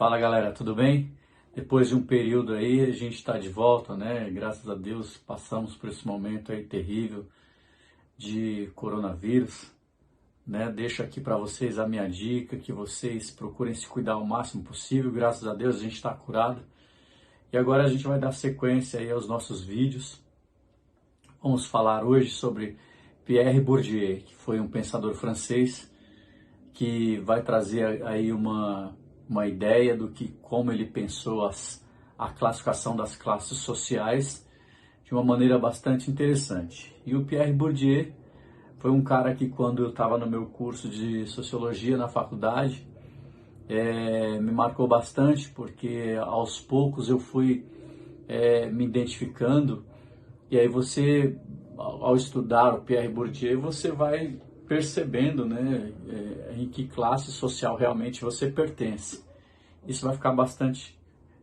Fala galera, tudo bem? Depois de um período aí, a gente está de volta, né? Graças a Deus passamos por esse momento aí terrível de coronavírus, né? Deixo aqui para vocês a minha dica, que vocês procurem se cuidar o máximo possível. Graças a Deus a gente está curado. E agora a gente vai dar sequência aí aos nossos vídeos. Vamos falar hoje sobre Pierre Bourdieu, que foi um pensador francês que vai trazer aí uma ideia do que como ele pensou a classificação das classes sociais de uma maneira bastante interessante. E o Pierre Bourdieu foi um cara que, quando eu estava no meu curso de sociologia na faculdade, me marcou bastante, porque aos poucos eu fui me identificando. E aí você, ao estudar o Pierre Bourdieu, você vai percebendo, né, em que classe social realmente você pertence. Isso vai ficar bastante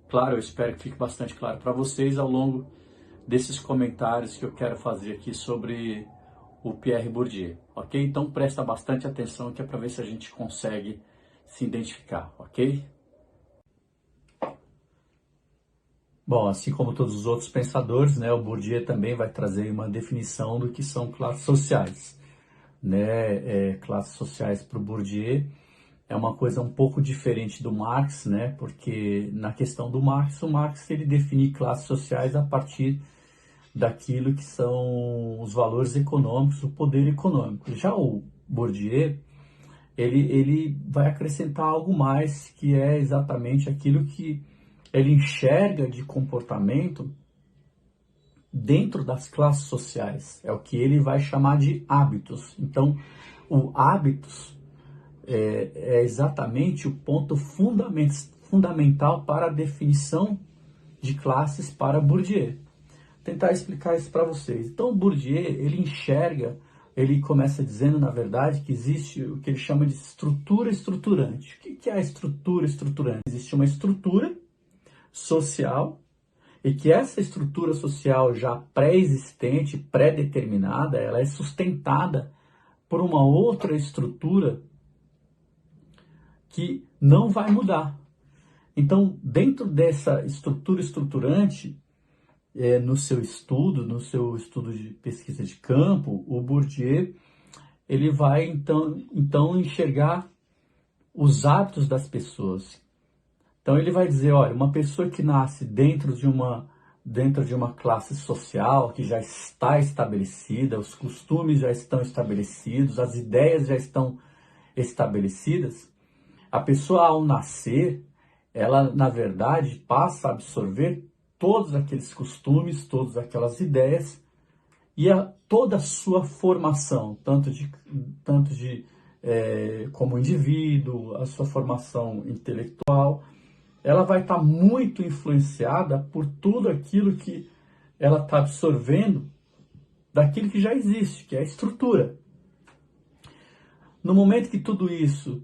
claro, eu espero que fique bastante claro para vocês ao longo desses comentários que eu quero fazer aqui sobre o Pierre Bourdieu, ok? Então presta bastante atenção, que é para ver se a gente consegue se identificar, ok? Bom, assim como todos os outros pensadores, né, o Bourdieu também vai trazer uma definição do que são classes sociais, né? Classes sociais para o Bourdieu é uma coisa um pouco diferente do Marx, né? Porque na questão do Marx, o Marx ele define classes sociais a partir daquilo que são os valores econômicos, o poder econômico. Já o Bourdieu, ele vai acrescentar algo mais, que é exatamente aquilo que ele enxerga de comportamento dentro das classes sociais. É o que ele vai chamar de hábitos. Então, o hábitos é exatamente o ponto fundamental para a definição de classes para Bourdieu. Vou tentar explicar isso para vocês. Então, Bourdieu, ele enxerga, ele começa dizendo, na verdade, que existe o que ele chama de estrutura estruturante. O que é a estrutura estruturante? Existe uma estrutura social, e que essa estrutura social já pré-existente, pré-determinada, ela é sustentada por uma outra estrutura que não vai mudar. Então, dentro dessa estrutura estruturante, no seu estudo de pesquisa de campo, o Bourdieu ele vai então enxergar os hábitos das pessoas. Então ele vai dizer, olha, uma pessoa que nasce dentro de uma classe social que já está estabelecida, os costumes já estão estabelecidos, as ideias já estão estabelecidas, a pessoa ao nascer, ela na verdade passa a absorver todos aqueles costumes, todas aquelas ideias e toda a sua formação, tanto como indivíduo, a sua formação intelectual, ela vai estar muito influenciada por tudo aquilo que ela está absorvendo daquilo que já existe, que é a estrutura. No momento que tudo isso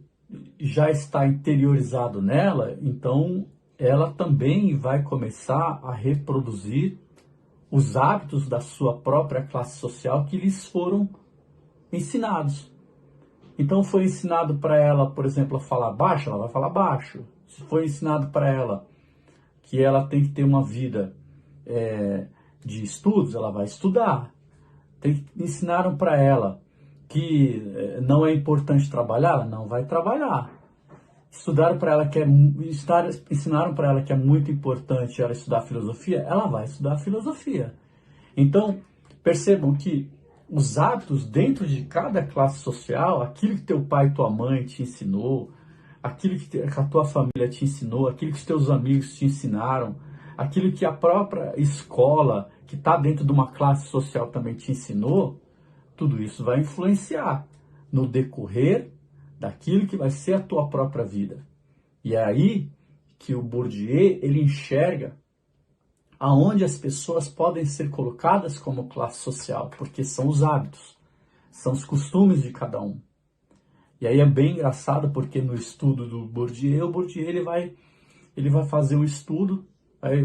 já está interiorizado nela, então ela também vai começar a reproduzir os hábitos da sua própria classe social que lhes foram ensinados. Então foi ensinado para ela, por exemplo, a falar baixo, ela vai falar baixo. Se foi ensinado para ela que ela tem que ter uma vida de estudos, ela vai estudar. Ensinaram para ela que não é importante trabalhar, ela não vai trabalhar. Ensinaram para ela que é muito importante ela estudar filosofia, ela vai estudar filosofia. Então, percebam que os hábitos dentro de cada classe social, aquilo que teu pai e tua mãe te ensinou, aquilo que a tua família te ensinou, aquilo que os teus amigos te ensinaram, aquilo que a própria escola, que está dentro de uma classe social também te ensinou, tudo isso vai influenciar no decorrer daquilo que vai ser a tua própria vida. E é aí que o Bourdieu, ele enxerga aonde as pessoas podem ser colocadas como classe social, porque são os hábitos, são os costumes de cada um. E aí é bem engraçado, porque no estudo do Bourdieu, o Bourdieu ele vai fazer um estudo,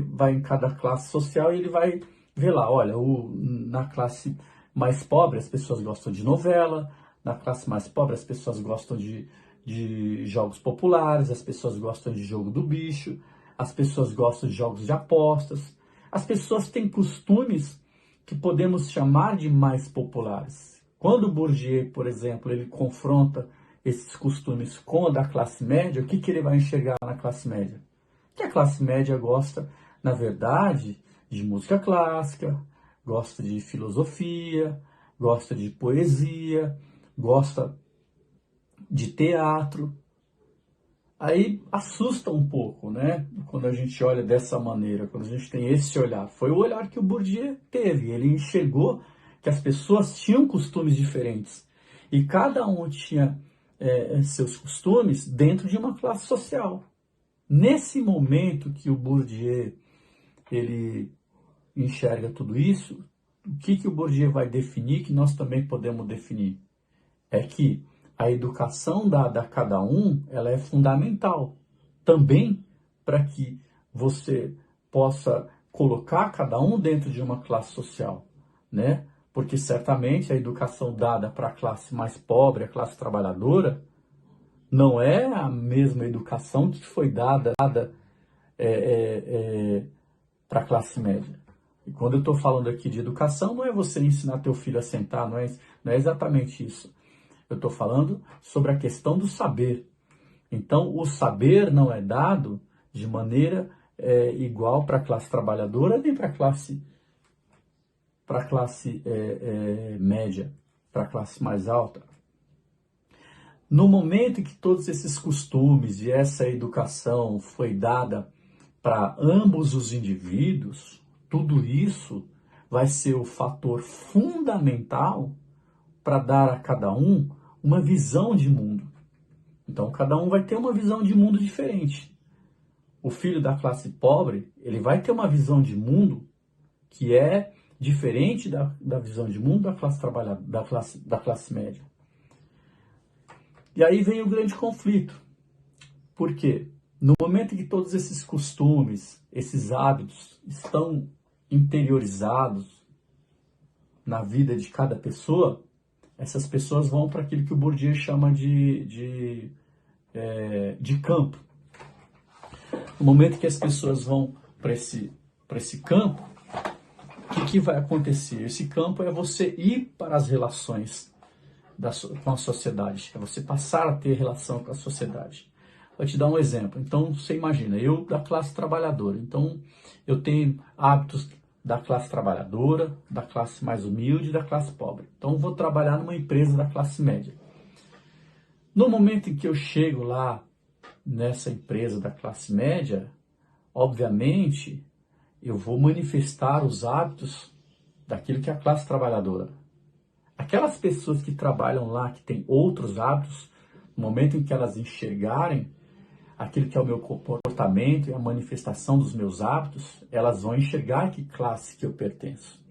vai em cada classe social e ele vai ver lá, olha, na classe mais pobre as pessoas gostam de novela, na classe mais pobre as pessoas gostam de de jogos populares, as pessoas gostam de jogo do bicho, as pessoas gostam de jogos de apostas, as pessoas têm costumes que podemos chamar de mais populares. Quando Bourdieu, por exemplo, ele confronta esses costumes com a da classe média, o que ele vai enxergar na classe média? Que a classe média gosta, na verdade, de música clássica, gosta de filosofia, gosta de poesia, gosta de teatro. Aí assusta um pouco, né? Quando a gente olha dessa maneira, quando a gente tem esse olhar. Foi o olhar que o Bourdieu teve. Ele enxergou que as pessoas tinham costumes diferentes. E cada um tinha seus costumes dentro de uma classe social. Nesse momento que o Bourdieu ele enxerga tudo isso, o que o Bourdieu vai definir, que nós também podemos definir? É que a educação dada a cada um, ela é fundamental também para que você possa colocar cada um dentro de uma classe social, né? Porque certamente a educação dada para a classe mais pobre, a classe trabalhadora, não é a mesma educação que foi dada para a classe média. E quando eu estou falando aqui de educação, não é você ensinar teu filho a sentar, não é exatamente isso. Eu estou falando sobre a questão do saber. Então, o saber não é dado de maneira igual para a classe trabalhadora nem para a classe média, para a classe mais alta. No momento em que todos esses costumes e essa educação foi dada para ambos os indivíduos, tudo isso vai ser o fator fundamental para dar a cada um uma visão de mundo. Então, cada um vai ter uma visão de mundo diferente. O filho da classe pobre, ele vai ter uma visão de mundo que é diferente da visão de mundo da classe trabalhadora, da classe média. E aí vem o grande conflito. Por quê? No momento em que todos esses costumes, esses hábitos estão interiorizados na vida de cada pessoa, essas pessoas vão para aquilo que o Bourdieu chama de campo. No momento que as pessoas vão para esse campo, o que vai acontecer? Esse campo é você ir para as relações com a sociedade, é você passar a ter relação com a sociedade. Vou te dar um exemplo. Então, você imagina, eu da classe trabalhadora, então eu tenho hábitos da classe trabalhadora, da classe mais humilde e da classe pobre. Então, vou trabalhar numa empresa da classe média. No momento em que eu chego lá, nessa empresa da classe média, obviamente, eu vou manifestar os hábitos daquilo que é a classe trabalhadora. Aquelas pessoas que trabalham lá, que têm outros hábitos, no momento em que elas enxergarem aquilo que é o meu comportamento e a manifestação dos meus hábitos, elas vão enxergar que classe que eu pertenço.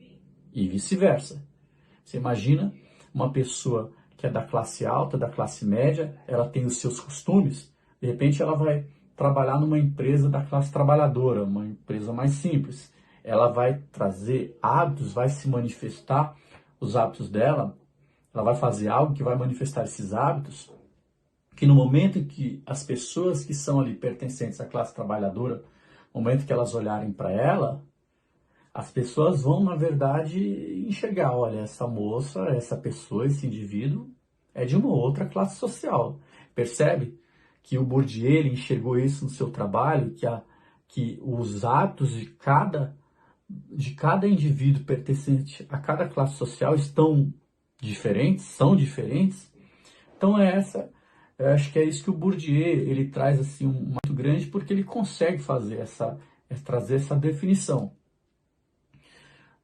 E vice-versa. Você imagina uma pessoa que é da classe alta, da classe média, ela tem os seus costumes, de repente ela vai trabalhar numa empresa da classe trabalhadora, uma empresa mais simples. Ela vai trazer hábitos, vai se manifestar os hábitos dela, ela vai fazer algo que vai manifestar esses hábitos, que no momento em que as pessoas que são ali pertencentes à classe trabalhadora, no momento que elas olharem para ela, as pessoas vão, na verdade, enxergar, olha, essa moça, essa pessoa, esse indivíduo é de uma outra classe social. Percebe que o Bourdieu ele enxergou isso no seu trabalho, que os hábitos de cada indivíduo pertencente a cada classe social são diferentes. Então eu acho que é isso que o Bourdieu ele traz assim muito grande, porque ele consegue fazer trazer essa definição.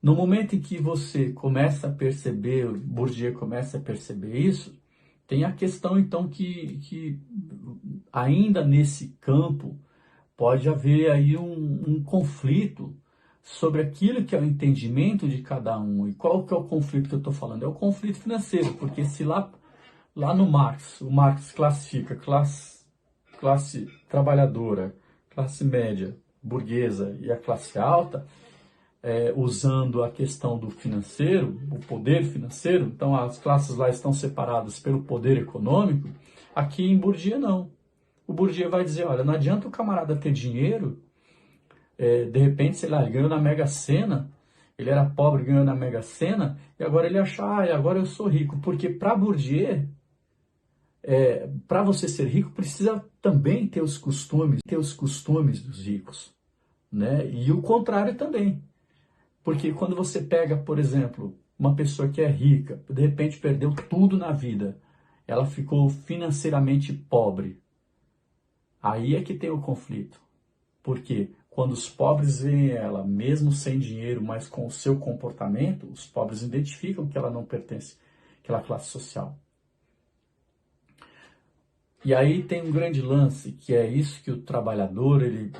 No momento em que você começa a perceber, o Bourdieu começa a perceber isso, tem a questão então que ainda nesse campo pode haver aí um conflito sobre aquilo que é o entendimento de cada um. E qual que é o conflito que eu estou falando? É o conflito financeiro, porque se lá no Marx, o Marx classifica classe trabalhadora, classe média, burguesa e a classe alta, usando a questão do financeiro, o poder financeiro, então as classes lá estão separadas pelo poder econômico, Aqui em Bourdieu, não. O Bourdieu vai dizer, olha, não adianta o camarada ter dinheiro, de repente, sei lá, ele ganhou na Mega Sena, ele era pobre, ganhou na Mega Sena, e agora ele acha, agora eu sou rico. Porque para Bourdieu, para você ser rico, precisa também ter os costumes dos ricos, né? E o contrário também. Porque quando você pega, por exemplo, uma pessoa que é rica, de repente perdeu tudo na vida, ela ficou financeiramente pobre. Aí é que tem o conflito. Porque quando os pobres veem ela, mesmo sem dinheiro, mas com o seu comportamento, os pobres identificam que ela não pertence àquela classe social. E aí tem um grande lance, que é isso que o trabalhador ele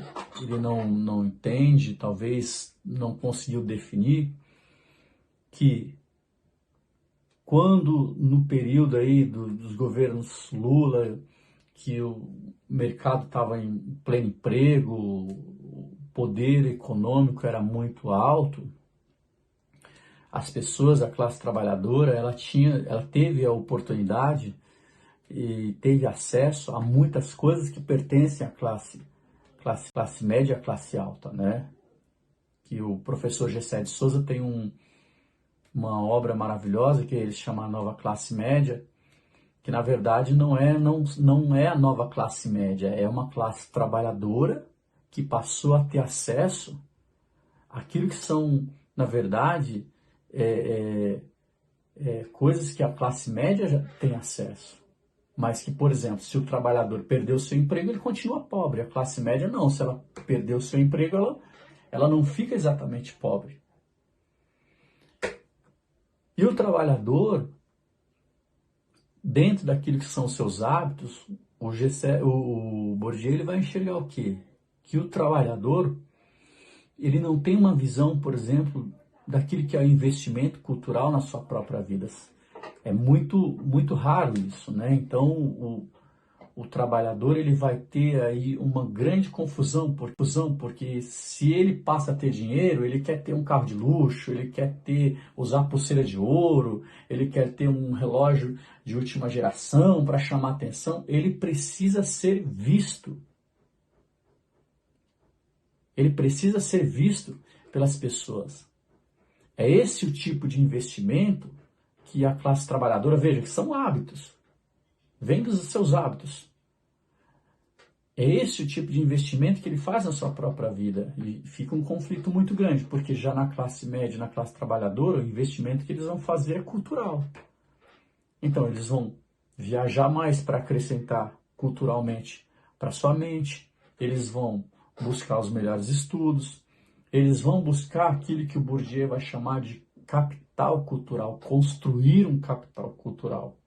não entende, talvez não conseguiu definir, que quando no período aí dos governos Lula, que o mercado estava em pleno emprego, o poder econômico era muito alto, as pessoas, a classe trabalhadora, ela teve a oportunidade e teve acesso a muitas coisas que pertencem à classe média e à classe alta, né? Que o professor Gessé de Souza tem uma obra maravilhosa que ele chama a Nova Classe Média, que na verdade não é a nova classe média, é uma classe trabalhadora que passou a ter acesso àquilo que são, na verdade, coisas que a classe média já tem acesso. Mas que, por exemplo, se o trabalhador perdeu o seu emprego, ele continua pobre. A classe média não. Se ela perdeu o seu emprego, ela não fica exatamente pobre. E o trabalhador, dentro daquilo que são os seus hábitos, o Bourdieu ele vai enxergar o quê? Que o trabalhador ele não tem uma visão, por exemplo, daquilo que é o investimento cultural na sua própria vida. É muito raro isso, né? Então, o trabalhador ele vai ter aí uma grande confusão, porque se ele passa a ter dinheiro, ele quer ter um carro de luxo, ele quer usar pulseira de ouro, ele quer ter um relógio de última geração para chamar atenção, ele precisa ser visto. Ele precisa ser visto pelas pessoas. É esse o tipo de investimento que a classe trabalhadora, veja, que são hábitos. Vem dos seus hábitos. É esse o tipo de investimento que ele faz na sua própria vida. E fica um conflito muito grande, porque já na classe média, na classe trabalhadora, o investimento que eles vão fazer é cultural. Então, eles vão viajar mais para acrescentar culturalmente para sua mente, eles vão buscar os melhores estudos, eles vão buscar aquilo que o Bourdieu vai chamar de capital cultural, construir um capital cultural.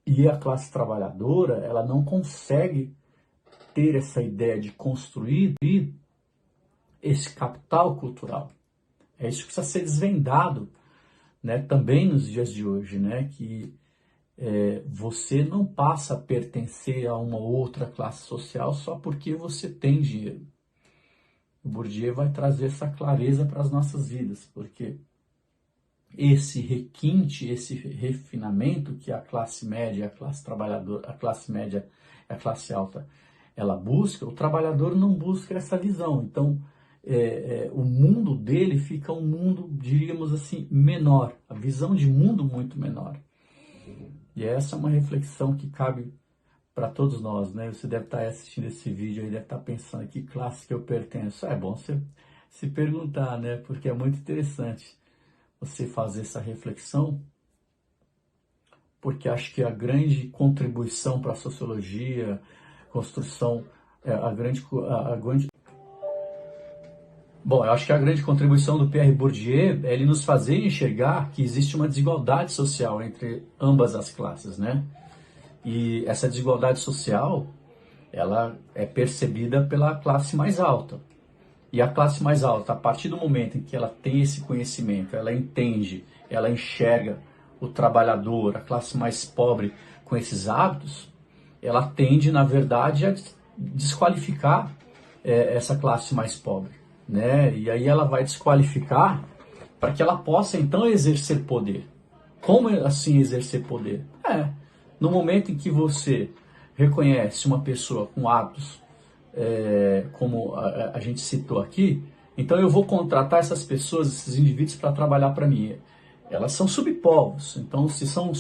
E a classe trabalhadora, ela não consegue ter essa ideia de construir esse capital cultural. É isso que precisa ser desvendado, né, também nos dias de hoje, né, que você não passa a pertencer a uma outra classe social só porque você tem dinheiro. O Bourdieu vai trazer essa clareza para as nossas vidas, porque esse requinte, esse refinamento que a classe média, a classe trabalhadora, a classe média e a classe alta, ela busca, o trabalhador não busca essa visão. Então, o mundo dele fica um mundo, diríamos assim, menor, a visão de mundo muito menor. E essa é uma reflexão que cabe para todos nós, né? Você deve estar assistindo esse vídeo e deve estar pensando que classe que eu pertenço. É bom você se perguntar, né? Porque é muito interessante você fazer essa reflexão, porque acho que a grande contribuição para a sociologia, construção, Bom, eu acho que a grande contribuição do Pierre Bourdieu é ele nos fazer enxergar que existe uma desigualdade social entre ambas as classes, né? E essa desigualdade social, ela é percebida pela classe mais alta. E a classe mais alta, a partir do momento em que ela tem esse conhecimento, ela entende, ela enxerga o trabalhador, a classe mais pobre com esses hábitos, ela tende, na verdade, a desqualificar essa classe mais pobre, né? E aí ela vai desqualificar para que ela possa, então, exercer poder. Como assim exercer poder? No momento em que você reconhece uma pessoa com hábitos, como a gente citou aqui, então eu vou contratar essas pessoas, esses indivíduos para trabalhar para mim. Elas são subpovos, então se são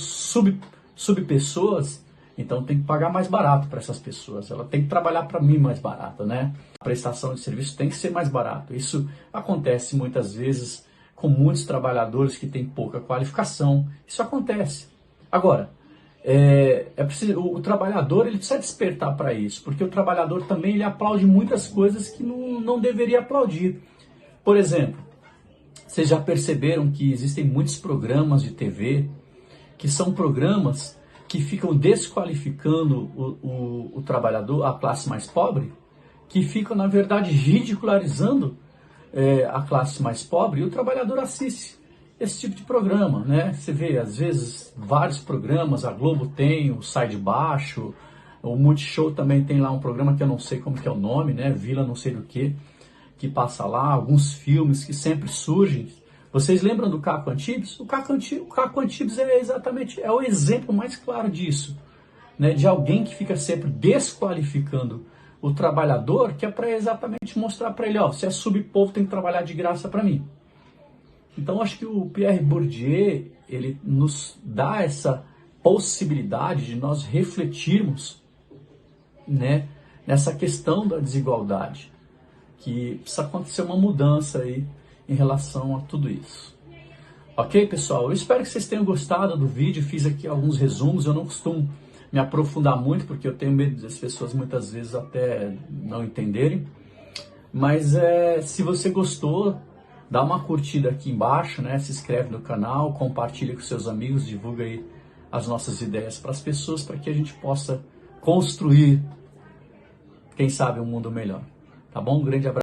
subpessoas, então tem que pagar mais barato para essas pessoas. Ela tem que trabalhar para mim mais barato, né? A prestação de serviço tem que ser mais barato. Isso acontece muitas vezes com muitos trabalhadores que têm pouca qualificação. Isso acontece. Agora, o trabalhador ele precisa despertar para isso, porque o trabalhador também ele aplaude muitas coisas que não deveria aplaudir. Por exemplo, vocês já perceberam que existem muitos programas de TV que são programas que ficam desqualificando o trabalhador, a classe mais pobre, que ficam, na verdade, ridicularizando a classe mais pobre, e o trabalhador assiste esse tipo de programa, né? Você vê, às vezes, vários programas, a Globo tem, o Sai de Baixo, o Multishow também tem lá um programa que eu não sei como que é o nome, né? Vila não sei do que passa lá, alguns filmes que sempre surgem. Vocês lembram do Caco Antibes? O Caco Antibes é o exemplo mais claro disso, né? De alguém que fica sempre desqualificando o trabalhador, que é para exatamente mostrar para ele, ó, você é subpovo, tem que trabalhar de graça para mim. Então acho que o Pierre Bourdieu, ele nos dá essa possibilidade de nós refletirmos, né, nessa questão da desigualdade, que precisa acontecer uma mudança aí em relação a tudo isso. Ok, pessoal? Eu espero que vocês tenham gostado do vídeo. Fiz aqui alguns resumos. Eu não costumo me aprofundar muito, porque eu tenho medo das pessoas muitas vezes até não entenderem. Mas se você gostou, dá uma curtida aqui embaixo, né? Se inscreve no canal, compartilha com seus amigos, divulga aí as nossas ideias para as pessoas, para que a gente possa construir, quem sabe, um mundo melhor. Tá bom? Um grande abraço.